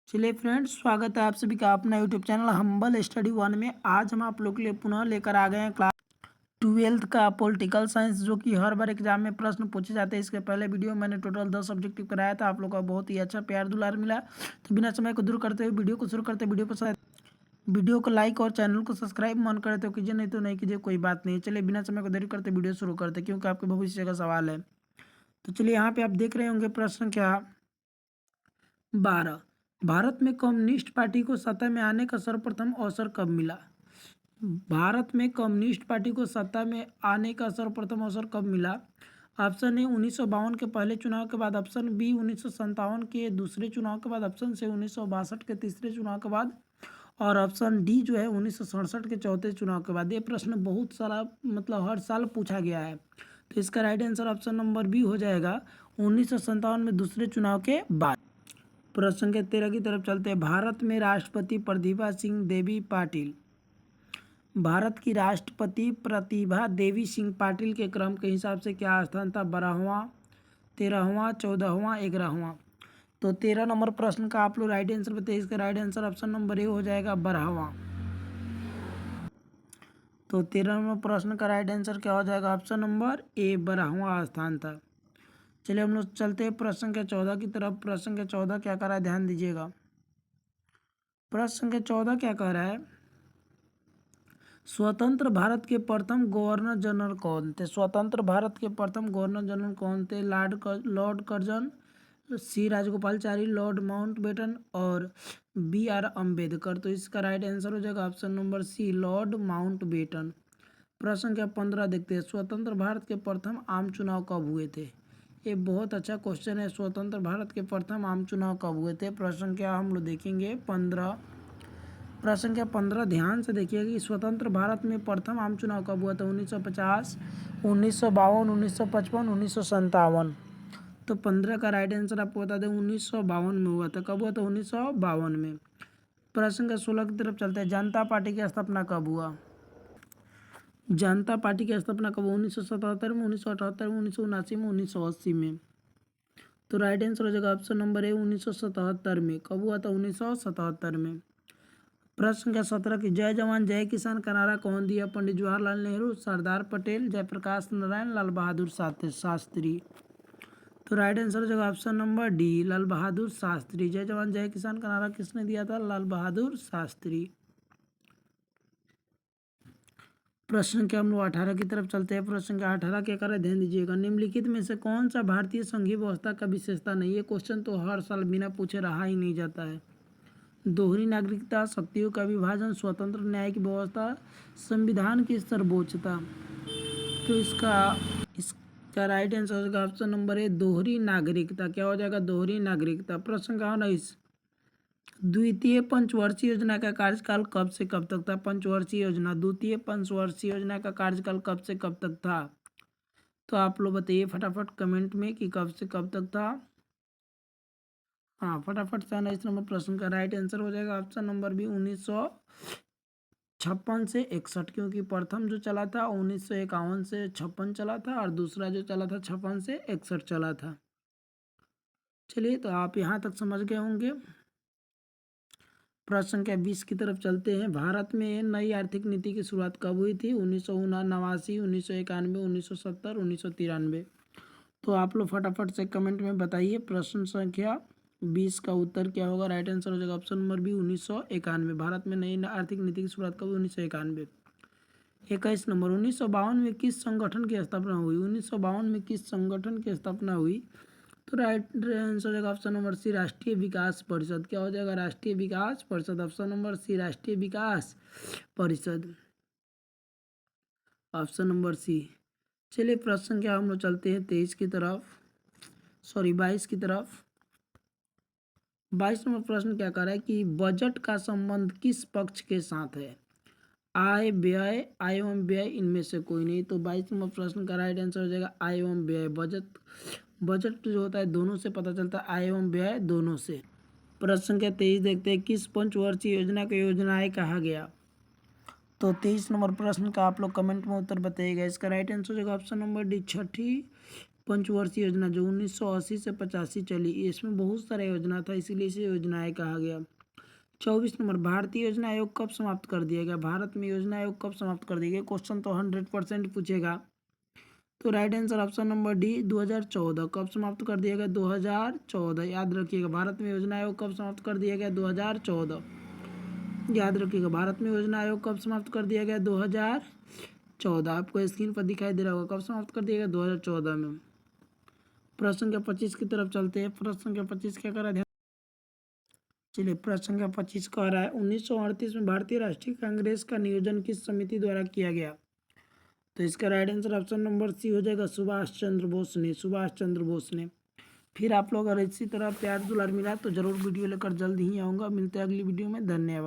चलिए फ्रेंड्स, स्वागत है आप सभी का अपना YouTube channel humble study one में। आज हम आप लोग के लिए पुनः लेकर आ गए हैं क्लास 12th का पॉलिटिकल साइंस, जो कि हर बार एग्जाम में प्रश्न पूछे जाते हैं। इसके पहले वीडियो मैंने टोटल 10 ऑब्जेक्टिव कराया था, आप लोग का बहुत ही अच्छा प्यार दुलार मिला। तो बिना समय को दूर करते हुए वीडियो को शुरू करते हैं। वीडियो को लाइक और चैनल को सब्सक्राइब मन करे तो कीजिए, नहीं तो नहीं कीजिए, कोई बात नहीं। चलिए बिना समय को देरी करते वीडियो शुरू करते, क्योंकि आपके भविष्य का सवाल है। तो चलिए, यहाँ पे आप देख रहे होंगे प्रश्न क्या 12। भारत में कम्युनिस्ट पार्टी को सत्ता में आने का सर्वप्रथम अवसर कब मिला? भारत में कम्युनिस्ट पार्टी को सत्ता में आने का सर्वप्रथम अवसर कब मिला? ऑप्शन ए 1952 के पहले चुनाव के बाद, ऑप्शन बी 1957 के दूसरे चुनाव के बाद, ऑप्शन सी 1962 के तीसरे चुनाव के बाद, और ऑप्शन डी जो है 1967 के चौथे चुनाव के बाद। ये प्रश्न बहुत सारा हर साल पूछा गया है, तो इसका right answer option number B हो जाएगा, 1957 में दूसरे चुनाव के बाद। प्रश्न संख्या 13 की तरफ चलते हैं। भारत में राष्ट्रपति प्रतिभा सिंह देवी पाटिल भारत की राष्ट्रपति प्रतिभा देवी सिंह पाटिल के क्रम के हिसाब से क्या स्थान था? 12वां, 13वां, 14वां, 11वां। तो 13 नंबर प्रश्न का आप लोग राइट आंसर बताइए। इसका right answer option number A हो जाएगा, 12वां। तो 13 नंबर प्रश्न का राइट आंसर क्या हो जाएगा? ऑप्शन नंबर ए, 12वां स्थान था। चलिए हम लोग चलते हैं प्रश्न संख्या 14 की तरफ। प्रश्न संख्या 14 क्या कर रहा है, ध्यान दीजिएगा। प्रश्न संख्या 14 क्या कह रहा है? स्वतंत्र भारत के प्रथम गवर्नर जनरल कौन थे? स्वतंत्र भारत के प्रथम गवर्नर जनरल कौन थे? Lord Curzon, C Rajagopalachari, lord Mountbatten और बी आर अम्बेडकर। तो इसका राइट आंसर हो जाएगा option number C, lord Mountbatten. प्रश्न संख्या 15 देखते हैं। स्वतंत्र भारत के प्रथम आम चुनाव कब हुए थे? ये बहुत अच्छा क्वेश्चन है। स्वतंत्र भारत के प्रथम आम चुनाव कब हुए थे? प्रश्न संख्या हम लोग देखेंगे 15। प्रश्न संख्या 15 ध्यान से देखिएगा कि स्वतंत्र भारत में प्रथम आम चुनाव कब हुआ था? 1950, 1952, 1955, 1957। तो 15 का राइट आंसर आपको बता दें, 1952 में हुआ था। कब हुआ था? 1952 में। प्रश्न संख्या 16 की तरफ चलते हैं। जनता पार्टी की स्थापना कब हुआ? जनता पार्टी की स्थापना कब हुआ? 1977 में, 1978 में, 1979 में, 1980 में। तो राइट आंसर हो जाएगा ऑप्शन नंबर ए, 1977 में। कब हुआ था? 1977 में। प्रश्न संख्या 17 की जय जवान जय किसान का नारा कौन दिया? पंडित जवाहरलाल नेहरू, सरदार पटेल, जयप्रकाश नारायण, लाल बहादुर शास्त्री। तो राइट आंसर हो जाएगा option number D, Lal Bahadur Shastri. जय जवान जय किसान का नारा किसने दिया था? लाल बहादुर शास्त्री। प्रश्न संख्या हम लोग 18 की तरफ चलते हैं। प्रश्न संख्या 18 क्या कर रहे हैं, ध्यान दीजिएगा। निम्नलिखित में से कौन सा भारतीय संघीय व्यवस्था का विशेषता नहीं? ये क्वेश्चन तो हर साल बिना पूछे रहा ही नहीं जाता है। दोहरी नागरिकता, शक्तियों का विभाजन, स्वतंत्र न्यायिक व्यवस्था, संविधान की सर्वोच्चता। तो इसका राइट आंसर हो जाएगा ऑप्शन नंबर ए, दोहरी नागरिकता। क्या हो जाएगा? दोहरी नागरिकता। प्रश्न संख्या 19। द्वितीय पंचवर्षीय योजना का कार्यकाल कब से कब तक था? पंचवर्षीय योजना, द्वितीय पंचवर्षीय योजना का कार्यकाल कब से कब तक था? तो आप लोग बताइए फटाफट कमेंट में कि कब से कब तक था। हाँ, फटाफट से आना। इस नंबर प्रश्न का राइट आंसर हो जाएगा ऑप्शन नंबर बी, 1956 से 61। क्योंकि प्रथम जो चला था 1951 से 56 चला था, और दूसरा जो चला था 56 से 61 चला था। चलिए, तो आप यहाँ तक समझ गए होंगे। प्रश्न संख्या 20 की तरफ चलते हैं। भारत में नई आर्थिक नीति की शुरुआत कब हुई थी? 1989, 1991, 1970, 1993। तो आप लोग फटाफट से कमेंट में बताइए प्रश्न संख्या 20 का उत्तर क्या होगा? राइट आंसर हो जाएगा ऑप्शन नंबर बी, 1991। भारत में नई आर्थिक नीति की शुरुआत कब हुई? 1991। 21 नंबर, 1952 में किस संगठन की स्थापना हुई? 1952 में किस संगठन की स्थापना हुई? तो राइट आंसर हो जाएगा ऑप्शन नंबर सी, राष्ट्रीय विकास परिषद। क्या हो जाएगा? राष्ट्रीय विकास परिषद। ऑप्शन नंबर सी, राष्ट्रीय विकास परिषद। Option number C. चलिए प्रश्न संख्या हम लोग चलते हैं 23 की तरफ, सॉरी 22 की तरफ। 22 नंबर प्रश्न क्या कर रहा है कि बजट का संबंध किस पक्ष के साथ है? आय, व्यय, आय एवं व्यय, इनमें से कोई नहीं। तो 22 नंबर प्रश्न का राइट आंसर हो जाएगा आय एवं व्यय। बजट जो होता है दोनों से पता चलता है, आय एवं व्यय दोनों से। प्रश्न संख्या 23 देखते हैं। किस पंचवर्षीय योजना को योजनाएं कहा गया? तो 23 नंबर प्रश्न का आप लोग कमेंट में उत्तर बताइएगा। इसका राइट आंसर हो जाएगा ऑप्शन नंबर डी, छठी पंचवर्षीय योजना जो 1980 से 85 चली, इसमें बहुत सारा योजना था, इसीलिए इसे योजनाएं कहा गया। 24 नंबर, भारतीय योजना आयोग कब समाप्त कर दिया गया? भारत में योजना आयोग कब समाप्त कर दिया गया? क्वेश्चन तो 100% पूछेगा। तो right answer option number D 2014। कब समाप्त कर दिया गया? 2014। याद रखिएगा, भारत में योजना आयोग कब समाप्त कर दिया गया? 2014। याद रखिएगा, भारत में योजना आयोग कब समाप्त कर दिया गया? 2014। आपको स्क्रीन पर दिखाई दे रहा होगा कब समाप्त कर दिया गया? 2014 में। प्रश्न संख्या 25 की तरफ चलते हैं। प्रश्न संख्या 25 क्या कर रहा है? चलिए, प्रश्न संख्या 25 कह रहा है 1938 में भारतीय राष्ट्रीय कांग्रेस का नियोजन किस समिति द्वारा किया गया? तो इसका right answer option number C हो जाएगा, सुभाष चंद्र बोस ने। सुभाष चंद्र बोस ने। फिर आप लोग अगर इसी तरह प्यार दुलार मिला तो जरूर वीडियो लेकर जल्द ही आऊँगा। मिलते हैं अगली वीडियो में। धन्यवाद।